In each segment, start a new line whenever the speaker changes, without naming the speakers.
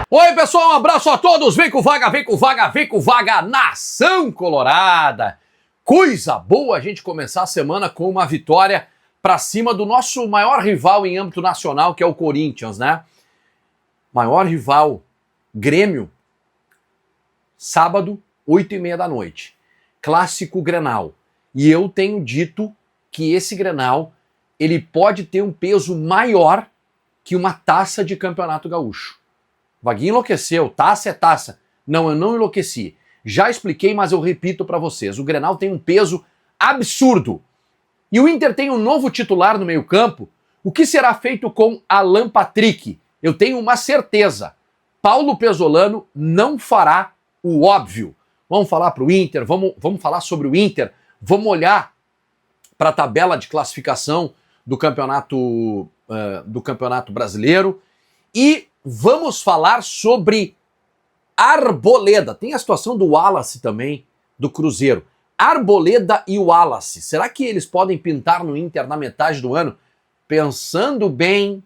Oi, pessoal, um abraço a todos. Vem com vaga, vem com vaga, vem com vaga, nação colorada. Coisa boa a gente começar a semana com uma vitória pra cima do nosso maior rival em âmbito nacional, que é o Corinthians, né? Maior rival, Grêmio, sábado, 8h30 da noite. Clássico Grenal. E eu tenho dito que esse Grenal, ele pode ter um peso maior que uma taça de Campeonato Gaúcho. Vaguinho enlouqueceu, taça é taça. Não, eu não enlouqueci. Já expliquei, mas eu repito para vocês. O Grenal tem um peso absurdo. E o Inter tem um novo titular no meio-campo. O que será feito com Alan Patrick? Eu tenho uma certeza. Paulo Pesolano não fará o óbvio. Vamos falar para o Inter, vamos falar sobre o Inter, vamos olhar para a tabela de classificação do Campeonato Brasileiro e vamos falar sobre Arboleda. Tem a situação do Wallace também, do Cruzeiro. Arboleda e o Wallace. Será que eles podem pintar no Inter na metade do ano? Pensando bem,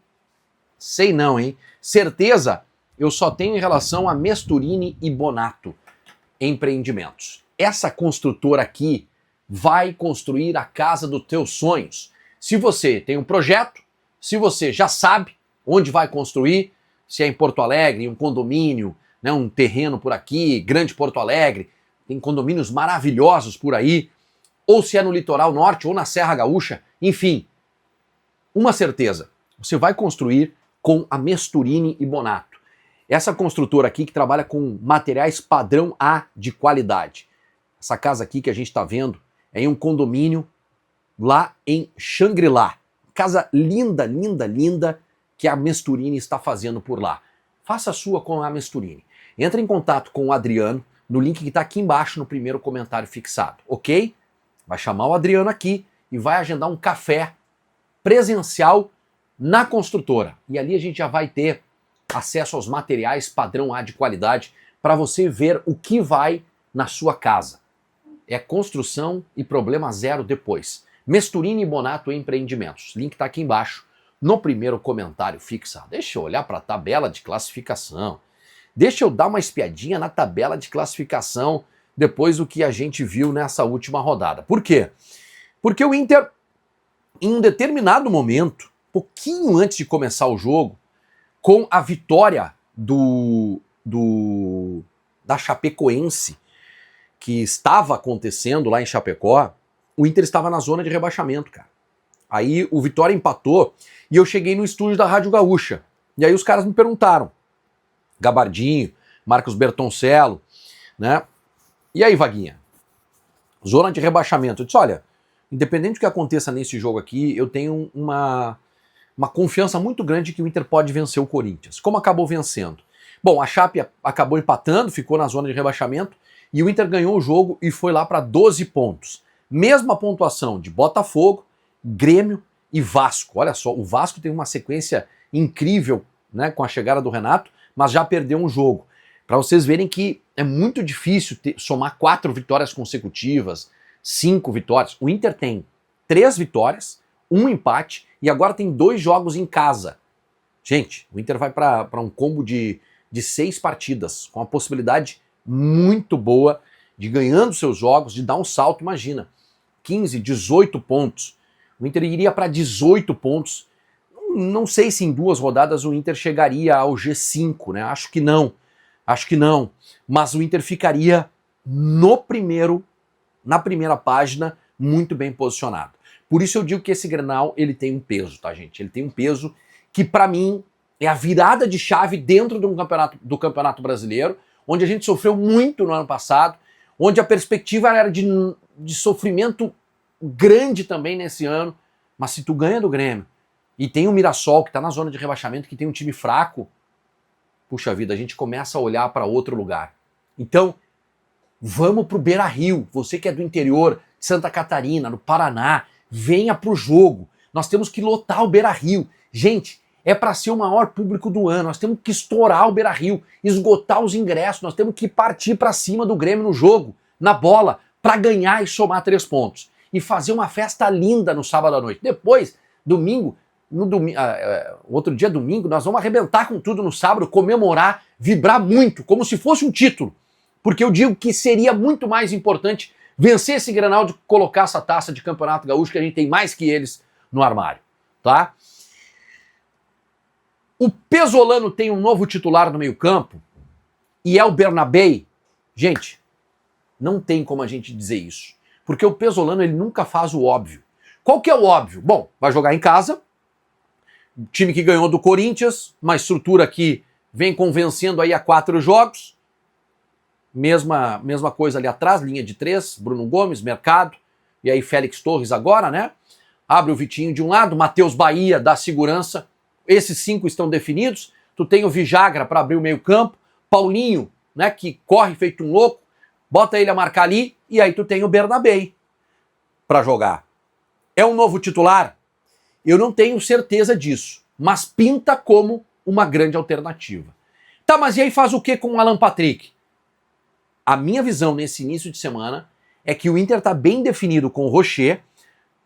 sei não, hein? Certeza eu só tenho em relação a Mesturini e Bonato Empreendimentos. Essa construtora aqui vai construir a casa dos teus sonhos. Se você tem um projeto, se você já sabe onde vai construir, se é em Porto Alegre, um condomínio, né, um terreno por aqui, Grande Porto Alegre, tem condomínios maravilhosos por aí, ou se é no litoral norte ou na Serra Gaúcha, enfim, uma certeza, você vai construir com a Mesturini e Bonato. Essa construtora aqui que trabalha com materiais padrão A de qualidade. Essa casa aqui que a gente está vendo é em um condomínio lá em Xangri-Lá. Casa linda, linda, linda que a Mesturini está fazendo por lá. Faça a sua com a Mesturini. Entre em contato com o Adriano no link que está aqui embaixo no primeiro comentário fixado, ok? Vai chamar o Adriano aqui e vai agendar um café presencial na construtora. E ali a gente já vai ter acesso aos materiais padrão A de qualidade para você ver o que vai na sua casa. É construção e problema zero depois. Mesturini e Bonato Empreendimentos. Link está aqui embaixo no primeiro comentário fixado. Deixa eu olhar para a tabela de classificação. Deixa eu dar uma espiadinha na tabela de classificação depois do que a gente viu nessa última rodada. Por quê? Porque o Inter, em um determinado momento, pouquinho antes de começar o jogo, com a vitória da Chapecoense, que estava acontecendo lá em Chapecó, o Inter estava na zona de rebaixamento, cara. Aí o Vitória empatou e eu cheguei no estúdio da Rádio Gaúcha. E aí os caras me perguntaram, Gabardinho, Marcos Bertoncello, né? E aí, Vaguinha? Zona de rebaixamento. Eu disse, olha, independente do que aconteça nesse jogo aqui, eu tenho uma confiança muito grande que o Inter pode vencer o Corinthians. Como acabou vencendo? Bom, a Chape acabou empatando, ficou na zona de rebaixamento, e o Inter ganhou o jogo e foi lá para 12 pontos. Mesma pontuação de Botafogo, Grêmio e Vasco. Olha só, o Vasco tem uma sequência incrível, né, com a chegada do Renato, mas já perdeu um jogo. Para vocês verem que é muito difícil somar 4 vitórias consecutivas, 5 vitórias. O Inter tem 3 vitórias, 1 empate e agora tem 2 jogos em casa. Gente, o Inter vai para um combo de 6 partidas, com a possibilidade muito boa de ganhando seus jogos, de dar um salto, imagina, 15, 18 pontos. O Inter iria para 18 pontos. Não sei se em 2 rodadas o Inter chegaria ao G5, né? Acho que não. Mas o Inter ficaria na primeira página, muito bem posicionado. Por isso eu digo que esse Grenal, ele tem um peso, tá, gente? Ele tem um peso que, para mim, é a virada de chave dentro do Campeonato Brasileiro, onde a gente sofreu muito no ano passado, onde a perspectiva era de sofrimento grande também nesse ano. Mas se tu ganha do Grêmio e tem o Mirassol, que está na zona de rebaixamento, que tem um time fraco, puxa vida, a gente começa a olhar para outro lugar. Então, vamos pro Beira-Rio. Você que é do interior, de Santa Catarina, do Paraná, venha pro jogo. Nós temos que lotar o Beira-Rio. Gente, é para ser o maior público do ano. Nós temos que estourar o Beira-Rio, esgotar os ingressos. Nós temos que partir para cima do Grêmio no jogo, na bola, para ganhar e somar 3 pontos. E fazer uma festa linda no sábado à noite. Depois, domingo, outro dia, domingo, nós vamos arrebentar com tudo no sábado, comemorar, vibrar muito, como se fosse um título. Porque eu digo que seria muito mais importante vencer esse Grenal de colocar essa taça de Campeonato Gaúcho, que a gente tem mais que eles no armário, tá? O Pesolano tem um novo titular no meio-campo e é o Bernabei. Gente, não tem como a gente dizer isso, porque o Pesolano ele nunca faz o óbvio. Qual que é o óbvio? Bom, vai jogar em casa, time que ganhou do Corinthians, uma estrutura que vem convencendo aí há 4 jogos, mesma coisa ali atrás, linha de 3, Bruno Gomes, Mercado, e aí Félix Torres agora, né? Abre o Vitinho de um lado, Matheus Bahia dá segurança, esses 5 estão definidos, tu tem o Vijagra para abrir o meio campo, Paulinho, né, que corre feito um louco, bota ele a marcar ali, e aí tu tem o Bernabei para jogar. É um novo titular? Eu não tenho certeza disso, mas pinta como uma grande alternativa. Tá, mas e aí faz o que com o Alan Patrick? A minha visão nesse início de semana é que o Inter tá bem definido com o Rocher,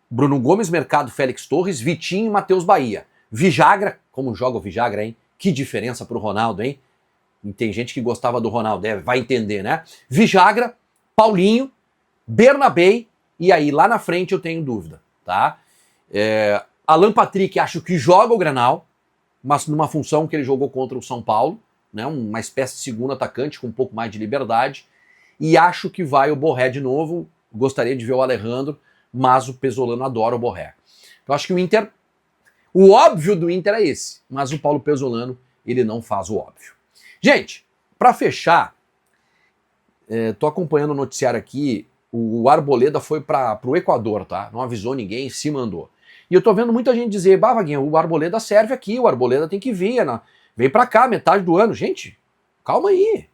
Bruno Gomes, Mercado, Félix Torres, Vitinho e Matheus Bahia. Vijagra, como joga o Vijagra, hein? Que diferença pro Ronaldo, hein? E tem gente que gostava do Ronaldo, vai entender, né? Vijagra, Paulinho, Bernabei, e aí lá na frente eu tenho dúvida, tá? Alan Patrick acho que joga o Grenal, mas numa função que ele jogou contra o São Paulo, né? Uma espécie de segundo atacante com um pouco mais de liberdade, e acho que vai o Borré de novo, gostaria de ver o Alejandro, mas o Pesolano adora o Borré. Então acho que o Inter, o óbvio do Inter é esse, mas o Paulo Pesolano, ele não faz o óbvio. Gente, para fechar, tô acompanhando o noticiário aqui, o Arboleda foi para o Equador, tá? Não avisou ninguém, se mandou. E eu tô vendo muita gente dizer, Vaguinha, o Arboleda serve aqui, o Arboleda tem que vir, vem para cá, metade do ano. Gente, calma aí.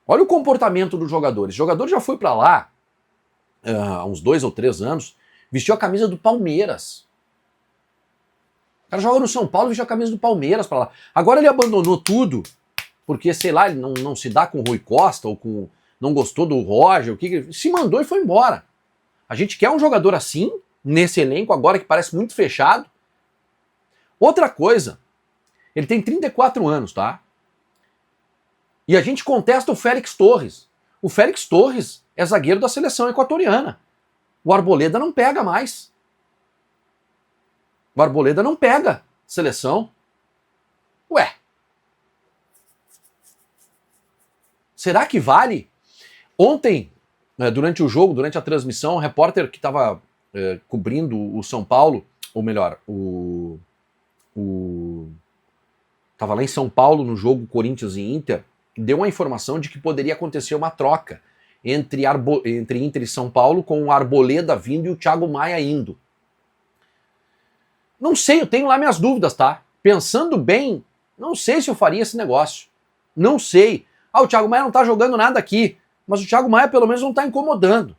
Olha o comportamento dos jogadores. O jogador já foi para lá, há uns 2 ou 3 anos, vestiu a camisa do Palmeiras. O cara joga no São Paulo e vestiu a camisa do Palmeiras para lá. Agora ele abandonou tudo, porque, sei lá, ele não se dá com o Rui Costa, ou não gostou do Roger, se mandou e foi embora. A gente quer um jogador assim, nesse elenco agora, que parece muito fechado. Outra coisa, ele tem 34 anos, tá? E a gente contesta o Félix Torres. O Félix Torres é zagueiro da seleção equatoriana. O Arboleda não pega mais. O Arboleda não pega seleção. Ué. Será que vale? Ontem, durante o jogo, durante a transmissão, o repórter que estava cobrindo o São Paulo, ou melhor, estava lá em São Paulo no jogo Corinthians e Inter, deu uma informação de que poderia acontecer uma troca entre Inter e São Paulo, com o Arboleda vindo e o Thiago Maia indo. Não sei, eu tenho lá minhas dúvidas, tá? Pensando bem, não sei se eu faria esse negócio. Não sei. O Thiago Maia não tá jogando nada aqui, mas o Thiago Maia pelo menos não tá incomodando.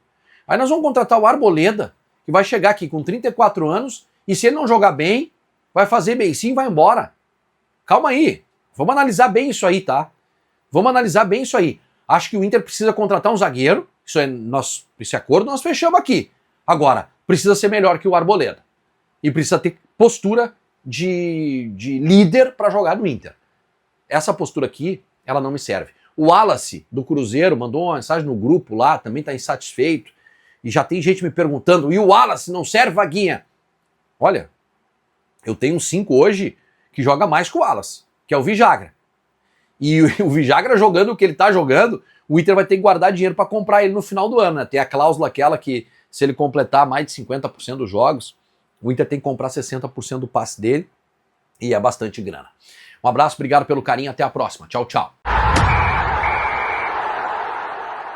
Aí nós vamos contratar o Arboleda, que vai chegar aqui com 34 anos, e se ele não jogar bem, vai fazer beicinho e vai embora. Calma aí, vamos analisar bem isso aí, tá? Vamos analisar bem isso aí. Acho que o Inter precisa contratar um zagueiro, esse acordo nós fechamos aqui. Agora, precisa ser melhor que o Arboleda. E precisa ter postura de líder para jogar no Inter. Essa postura aqui, ela não me serve. O Wallace, do Cruzeiro, mandou uma mensagem no grupo lá, também está insatisfeito. E já tem gente me perguntando, e o Wallace não serve, Vaguinha? Olha, eu tenho um 5 hoje que joga mais que o Wallace, que é o Vijagra. E o Vijagra jogando o que ele tá jogando, o Inter vai ter que guardar dinheiro para comprar ele no final do ano, né? Tem a cláusula aquela que, se ele completar mais de 50% dos jogos, o Inter tem que comprar 60% do passe dele, e é bastante grana. Um abraço, obrigado pelo carinho, até a próxima. Tchau, tchau.